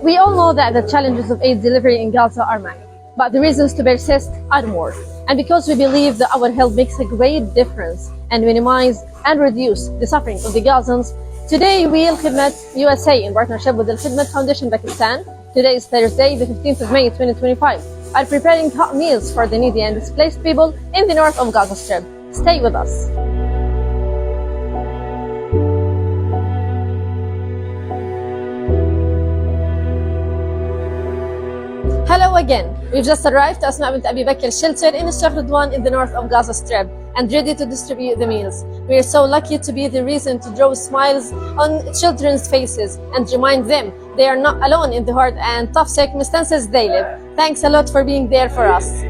We all know that the challenges of aid delivery in Gaza are many, but the reasons to persist are more. And because we believe that our help makes a great difference and minimize and reduce the suffering of the Gazans, today we, Alkhidmat USA, in partnership with the Alkhidmat Foundation Pakistan, today is Thursday, the 15th of May 2025, are preparing hot meals for the needy and displaced people in the north of Gaza Strip. Stay with us. Hello again. We've just arrived at Asma bint Abi Bakr shelter in Sheikh Ridwan in the north of Gaza Strip and ready to distribute the meals. We are so lucky to be the reason to draw smiles on children's faces and remind them they are not alone in the hard and tough circumstances they live. Thanks a lot for being there for us.